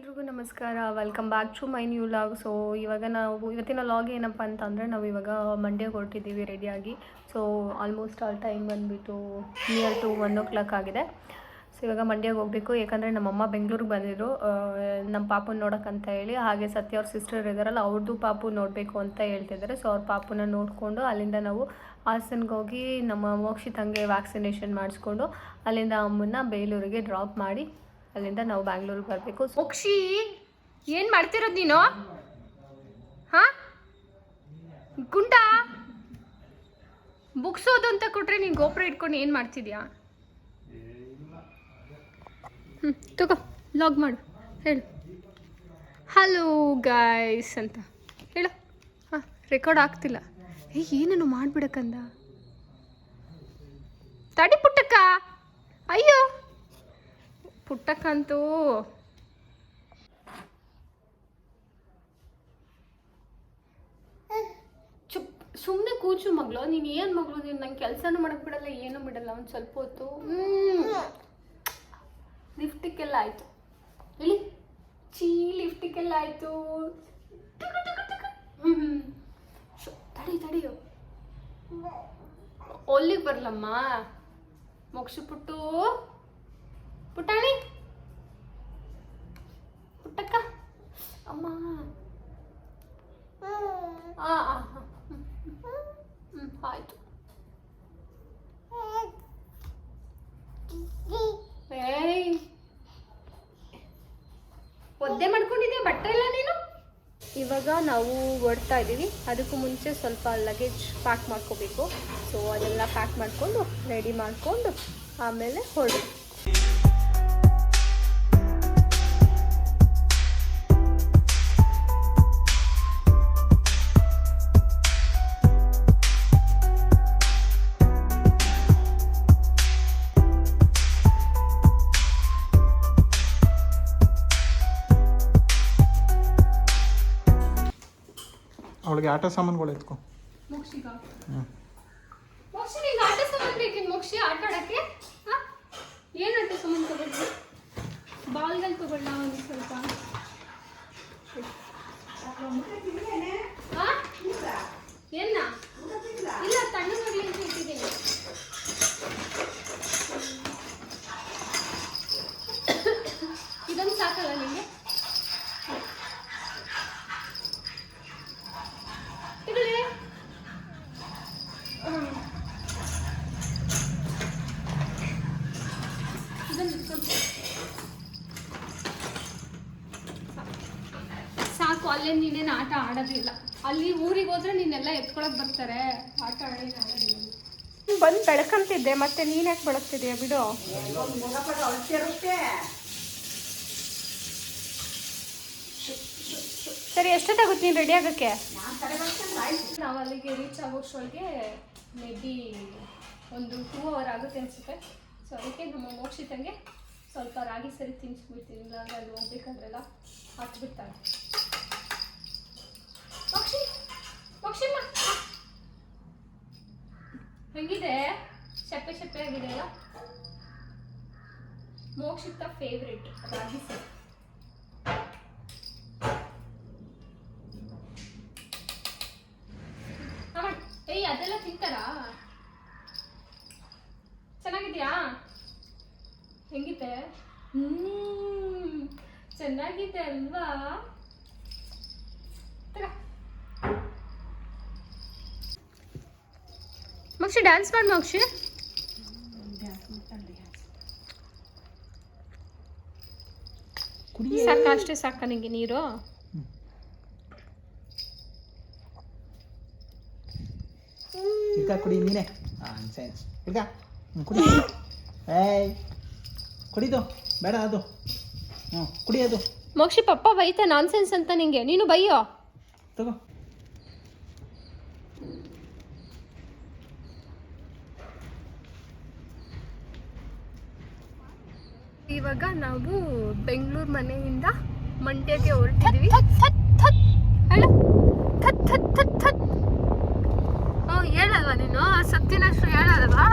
ಎಲ್ರಿಗೂ ನಮಸ್ಕಾರ, welcome back to my new vlog. So ಇವಾಗ ಇವತ್ತಿನ ಲಾಗ್ ಏನಪ್ಪ ಅಂತಂದರೆ ನಾವು ಇವಾಗ ಮಂಡ್ಯಗೆ ಹೊರಟಿದ್ದೀವಿ ರೆಡಿಯಾಗಿ. ಸೊ ಆಲ್ಮೋಸ್ಟ್ ಆಲ್ ಟೈಮ್ ಬಂದುಬಿಟ್ಟು ನಿಯರ್ ಟು 1 o'clock ಆಗಿದೆ. ಸೊ ಇವಾಗ ಮಂಡ್ಯಗೆ ಹೋಗಬೇಕು, ಯಾಕಂದರೆ ನಮ್ಮಮ್ಮ ಬೆಂಗಳೂರಿಗೆ ಬಂದಿದ್ರು ನಮ್ಮ ಪಾಪುನ ನೋಡೋಕ್ಕಂತ ಹೇಳಿ. ಹಾಗೆ ಸತ್ಯ ಅವ್ರ ಸಿಸ್ಟರ್ ಇದ್ದಾರಲ್ಲ, ಅವ್ರದ್ದು ಪಾಪು ನೋಡಬೇಕು ಅಂತ ಹೇಳ್ತಿದ್ದಾರೆ. ಸೊ ಅವ್ರ ಪಾಪುನ ನೋಡಿಕೊಂಡು ಅಲ್ಲಿಂದ ನಾವು ಹಾಸನ್ಗೆ ಹೋಗಿ ನಮ್ಮ ಮೋಕ್ಷಿತಂಗೆ ವ್ಯಾಕ್ಸಿನೇಷನ್ ಮಾಡಿಸ್ಕೊಂಡು ಅಲ್ಲಿಂದ ಅಮ್ಮನ್ನ ಬೇಲೂರಿಗೆ ಡ್ರಾಪ್ ಮಾಡಿ ಅಲ್ಲಿಂದ ನಾವು ಬ್ಯಾಂಗ್ಳೂರಿಗೆ ಬರಬೇಕು. ಮೋಕ್ಷಿ, ಏನು ಮಾಡ್ತಿರೋದು ನೀನು? ಹಾಂ, ಗುಂಡ ಬುಕ್ಸ್ ಓದು ಅಂತ ಕೊಟ್ಟರೆ ನೀನು ಗೋಪುರ ಇಟ್ಕೊಂಡು ಏನು ಮಾಡ್ತಿದ್ಯಾ? ತಗೋ, ಲಾಗ್ ಮಾಡು, ಹೇಳು ಹಲೋ ಗಾಯ್ಸ್ ಅಂತ ಹೇಳು. ಹಾಂ, ರೆಕಾರ್ಡ್ ಆಗ್ತಿಲ್ಲ. ಏನನ್ನು ಮಾಡಿಬಿಡಕ್ಕಂದ ತಡಿ ಪುಟ್ಟಕ್ಕ. ಅಯ್ಯೋ ಪುಟ್ಟಕ್ಕಂತೂ ಸುಮ್ಮನೆ ಕೂಚು ಮಗಳು. ನೀನು ಏನು ಮಗಳು, ನೀನು ನಂಗೆ ಕೆಲಸನೂ ಮಾಡಕ್ಕೆ ಬಿಡಲ್ಲ, ಏನೂ ಬಿಡಲ್ಲ. ಒಂದು ಸ್ವಲ್ಪ ಹೊತ್ತು ಲಿಫ್ಟಿಕ್ಕೆಲ್ಲ ಆಯಿತು ಹೇಳಿ, ಲಿಫ್ಟಿಕ್ಕೆಲ್ಲ ಆಯಿತು. ತಡಿಯೋ, ಒಲ್ಲಿಗೆ ಬರಲಮ್ಮ ಮೋಕ್ಷ ಪುಟ್ಟಾಣಿ, ಪುಟ್ಟಕ್ಕ, ಅಮ್ಮ. ಆಯಿತು. ಏಯ್, ಒದ್ದೆ ಮಾಡ್ಕೊಂಡಿದ್ಯಾ ಬಟ್ಟೆ ಎಲ್ಲ ನೀನು? ಇವಾಗ ನಾವು ಹೊರಡ್ತಾ ಇದ್ದೀವಿ. ಅದಕ್ಕೂ ಮುಂಚೆ ಸ್ವಲ್ಪ ಲಗೇಜ್ ಪ್ಯಾಕ್ ಮಾಡ್ಕೋಬೇಕು. ಸೊ ಅದೆಲ್ಲ ಪ್ಯಾಕ್ ಮಾಡಿಕೊಂಡು ರೆಡಿ ಮಾಡಿಕೊಂಡು ಆಮೇಲೆ ಹೊರಡು. ಅವಳಿಗೆ ಆಟ ಸಾಮಾನುಗಳು ಎತ್ಕೊ. ಮೋಕ್ಷಿ, ಆಟ ಸಾಮಾನು ಬೇಕೇನು ಮೋಕ್ಷಿ ಆಟ ಆಡೋಕ್ಕೆ? ಏನು ಆಟ ಸಾಮಾನು ತಗೊಳ್ಳಿ? ಬಾಲ್ಗಳು ತಗೊಳ್ಳ ಒಂದು ಸ್ವಲ್ಪ. ಏನ ಇಲ್ಲ, ತಣ್ಣಗಾಗಲಿ ಅಂತ ಇಟ್ಟಿದ್ದೀನಿ. ಇದೊಂದು ಸಾಕಲ್ಲ ನಿಮಗೆ? ಸಾಕು, ಅಲ್ಲೇ ನೀನೇನು ಆಟ ಆಡೋದಿಲ್ಲ. ಅಲ್ಲಿ ಊರಿಗೆ ಹೋದ್ರೆ ನೀನೆಲ್ಲ ಎತ್ಕೊಳಕ್ ಬರ್ತಾರೆ, ಆಟ ಆಡೋದಿಲ್ಲ. ಬಂದು ಬೆಳಕಂತಿದ್ದೆ, ಮತ್ತೆ ನೀನು ಯಾಕೆ ಬೆಳಗ್ತಿದ್ಯಾ? ಬಿಡು. ಸರಿ, ಎಷ್ಟೊತ್ತಾಗುತ್ತೆ ನೀನು ರೆಡಿ ಆಗೋಕ್ಕೆ? ನಾವು ಅಲ್ಲಿಗೆ ರೀಚ್ ಆಗೋಷ್ಟೊಳಗೆ ಮೇ ಬಿ ಒಂದು 2 hour ಆಗುತ್ತೆ ಅನಿಸುತ್ತೆ. ಸೊ ಅದಕ್ಕೆ ನಮ್ಮ ಮೋಕ್ಷಿತಂಗೆ ಸ್ವಲ್ಪ ರಾಗಿ ಸರಿ ತಿನ್ನಿಸ್ಬಿಡ್ತೀನಿ, ಇಲ್ಲಾಂದ್ರೆ ಅಲ್ಲಿ ಹೋಗ್ಬೇಕಾದ್ರೆಲ್ಲ ಹತ್ಬಿಡ್ತಾರೆ. ಮೋಕ್ಷಿಮ್ಮ ಹೆಂಗಿದೆ? ಶೆಪ್ಪೆ ಆಗಿದೆ ಅಲ್ಲ? ಮೋಕ್ಷಿತ ಫೇವ್ರೇಟ್ ರಾಗಿ ಸರಿ. ಏಯ್, ಅದೆಲ್ಲ ತಿಂತಾರಾ? ಚೆನ್ನಾಗಿದ್ಯಾ? ಹೆಂಗಿದೆ? ಚೆನ್ನಾಗಿದೆ ಅಲ್ವಾ? ಮೋಕ್ಷಿ, ಡ್ಯಾನ್ಸ್ ಮಾಡಿ ಮೋಕ್ಷಿ. ಸಾಕ, ಅಷ್ಟೇ ಸಾಕ ನಿಂಗೆ ನೀರು? ಕುಡಿ ನೀನೆ. ಕುಡಿ. ಏಯ್, ಕುಡಿದು ಬೇಡ ಅದು. ಕುಡಿಯೋದು. ಮೋಕ್ಷಿ, ಪಪ್ಪ ಬೈತಾ ನಾನ್ಸೆನ್ಸ್ ಅಂತ ನಿಂಗೆ, ನೀನು ಬೈಯೋ. ತಗೋ. ಇವಾಗ ನಾವು ಬೆಂಗಳೂರು ಮನೆಯಿಂದ ಮಂಡ್ಯಗೆ ಹೊರಟಿದ್ದೀವಿ. ಹೇಳಲ್ವಾ ನೀನು? ಸತ್ತಿನಷ್ಟು ಹೇಳಲ್ವಾ?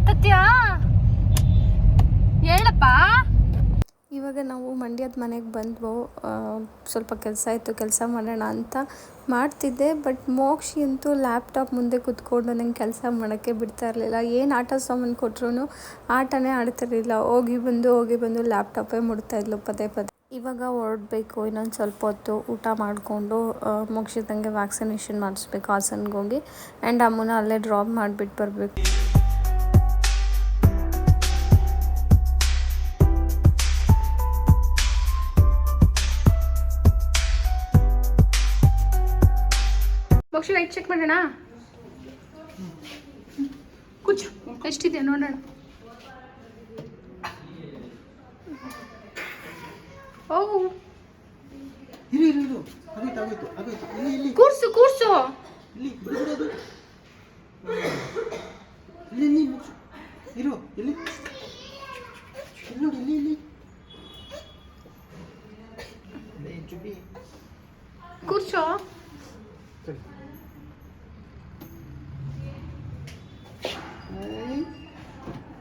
ತತ್ಯ ಹೇಳಪ್ಪ. ಇವಾಗ ನಾವು ಮಂಡ್ಯದ ಮನೆಗೆ ಬಂದ್ವು. ಸ್ವಲ್ಪ ಕೆಲಸ ಇತ್ತು, ಕೆಲಸ ಮಾಡೋಣ ಅಂತ ಮಾಡ್ತಿದ್ದೆ. ಬಟ್ ಮೋಕ್ಷಿ ಅಂತೂ ಲ್ಯಾಪ್ಟಾಪ್ ಮುಂದೆ ಕೂತ್ಕೊಂಡು ನಂಗೆ ಕೆಲಸ ಮಾಡೋಕ್ಕೆ ಬಿಡ್ತಾ ಇರಲಿಲ್ಲ. ಏನು ಆಟ ಸಾಮಾನು ಕೊಟ್ಟರು ಆಟನೇ ಆಡ್ತಿರಲಿಲ್ಲ. ಹೋಗಿ ಬಂದು ಲ್ಯಾಪ್ಟಾಪೇ ಮುಡ್ತಾಯಿದ್ಲು ಪದೇ ಪದೇ. ಇವಾಗ ಹೊರಡಬೇಕು. ಇನ್ನೊಂದು ಸ್ವಲ್ಪ ಹೊತ್ತು ಊಟ ಮಾಡಿಕೊಂಡು ಮೋಕ್ಷಿತಂಗೆ ವ್ಯಾಕ್ಸಿನೇಷನ್ ಮಾಡಿಸ್ಬೇಕು ಹಾಸನ್ಗೆ ಹೋಗಿ. ಆ್ಯಂಡ್ ಅಮ್ಮನ ಅಲ್ಲೇ ಡ್ರಾಪ್ ಮಾಡಿಬಿಟ್ಟು ಬರಬೇಕು. ಮೋಕ್ಷಿ ವೈಟ್ ಚೆಕ್ ಮಾಡೋಣ. ಕುಚ್ಚು ಎಷ್ಟಿದೆ ನೋಡೋಣ. ಓ ಇರು ಆಗೋಯ್ತು ಇಲ್ಲಿ ಕೂರ್ಸು ಇಲ್ಲಿ ಬಿಡು ಇಲ್ಲಿ ಇರು ಇಲ್ಲಿ ನೋಡಿ ಇಲ್ಲಿ ಚುಬ್ಬಿ ಕೂರ್ಸೋ.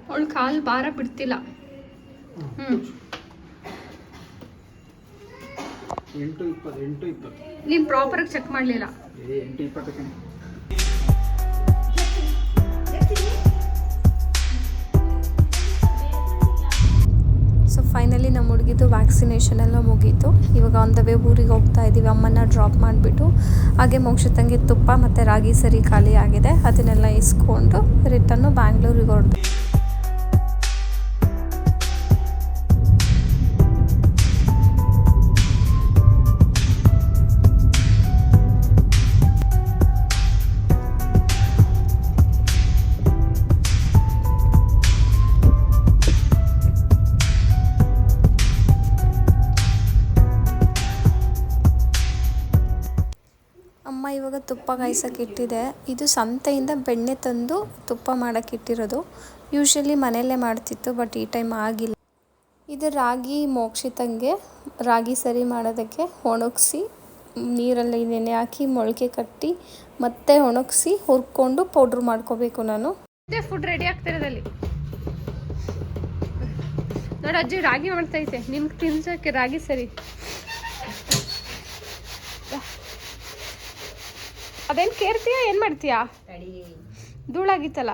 ಅವಳು ಕಾಲು ಭಾರ ಬಿಡ್ತಿಲ್ಲ. 8:20 ನೀನು ಪ್ರಾಪರಾಗಿ ಚೆಕ್ ಮಾಡಲಿಲ್ಲ. 8:20 ಸೊ ಫೈನಲಿ ನಮ್ಮ ಹುಡುಗಿದು ವ್ಯಾಕ್ಸಿನೇಷನ್ ಎಲ್ಲ ಮುಗೀತು. ಇವಾಗ ಆನ್ ದ ವೇ ಊರಿಗೆ ಹೋಗ್ತಾ ಇದ್ದೀವಿ. ಅಮ್ಮನ ಡ್ರಾಪ್ ಮಾಡಿಬಿಟ್ಟು ಹಾಗೆ ಮೋಕ್ಷಿತಂಗೆ ತುಪ್ಪ ಮತ್ತು ರಾಗಿ ಸರಿ ಖಾಲಿ ಆಗಿದೆ, ಅದನ್ನೆಲ್ಲ ಇಸ್ಕೊಂಡು ರಿಟರ್ನು ಬ್ಯಾಂಗ್ಳೂರಿಗೆ ಹೊರಡ್ದು. ಅಮ್ಮ ಇವಾಗ ತುಪ್ಪ ಕಾಯ್ಸೋಕೆ ಇಟ್ಟಿದೆ. ಇದು ಸಂತೆಯಿಂದ ಬೆಣ್ಣೆ ತಂದು ತುಪ್ಪ ಮಾಡೋಕ್ಕೆ ಇಟ್ಟಿರೋದು. ಯೂಶ್ವಲಿ ಮನೆಯಲ್ಲೇ ಮಾಡ್ತಿತ್ತು, ಬಟ್ ಈ ಟೈಮ್ ಆಗಿಲ್ಲ. ಇದು ರಾಗಿ ಮೋಕ್ಷಿತಂಗೆ ರಾಗಿ ಸರಿ ಮಾಡೋದಕ್ಕೆ ಒಣಗಿಸಿ ನೀರಲ್ಲಿ ನೆನೆ ಹಾಕಿ ಮೊಳಕೆ ಕಟ್ಟಿ ಮತ್ತೆ ಒಣಗಿಸಿ ಹುರ್ಕೊಂಡು ಪೌಡ್ರ್ ಮಾಡ್ಕೋಬೇಕು ನಾನು. ಫುಡ್ ರೆಡಿ ಆಗ್ತಿರೋದಲ್ಲಿ ನೋಡಿ ಅಜ್ಜಿ ರಾಗಿ ಮಾಡ್ತೈತೆ. ನಿಮ್ಗೆ ತಿನ್ಸೋಕ್ಕೆ ರಾಗಿ ಸರಿ. ಅದೇನು ಕೇರ್ತೀಯಾ ಏನು ಮಾಡ್ತೀಯಾ? ಧೂಳಾಗಿತ್ತಲ್ಲ.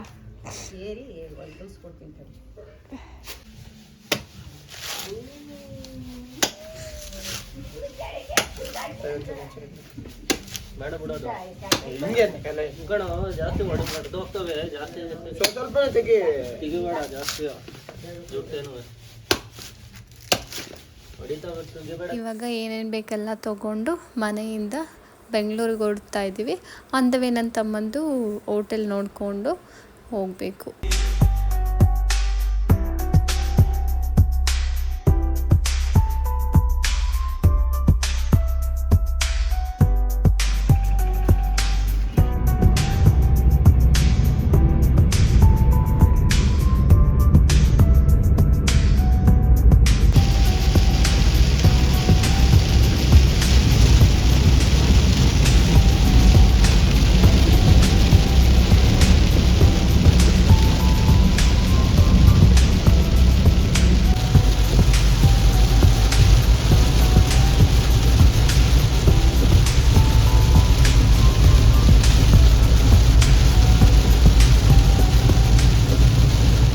ಬೇಡ ಬಿಡೋದು ಜಾಸ್ತಿ ಹೊಡೆದು ಹೋಗ್ತವೆ. ಜಾಸ್ತಿ ಸ್ವಲ್ಪ ತೆಗಿಬೇಡ ಜಾಸ್ತಿ ಜುಟ್ಟೇನು ಹೊಡಿತಾವೆ. ಇವಾಗ ಏನೇನು ಬೇಕೆಲ್ಲ ತೊಗೊಂಡು ಮನೆಯಿಂದ ಬೆಂಗಳೂರಿಗೆ ಹೊರಡ್ತಾ ಇದ್ದೀವಿ. ಅಂದವೇ ನನ್ನ ತಮ್ಮಂದು ಹೋಟೆಲ್ ನೋಡಿಕೊಂಡು ಹೋಗಬೇಕು.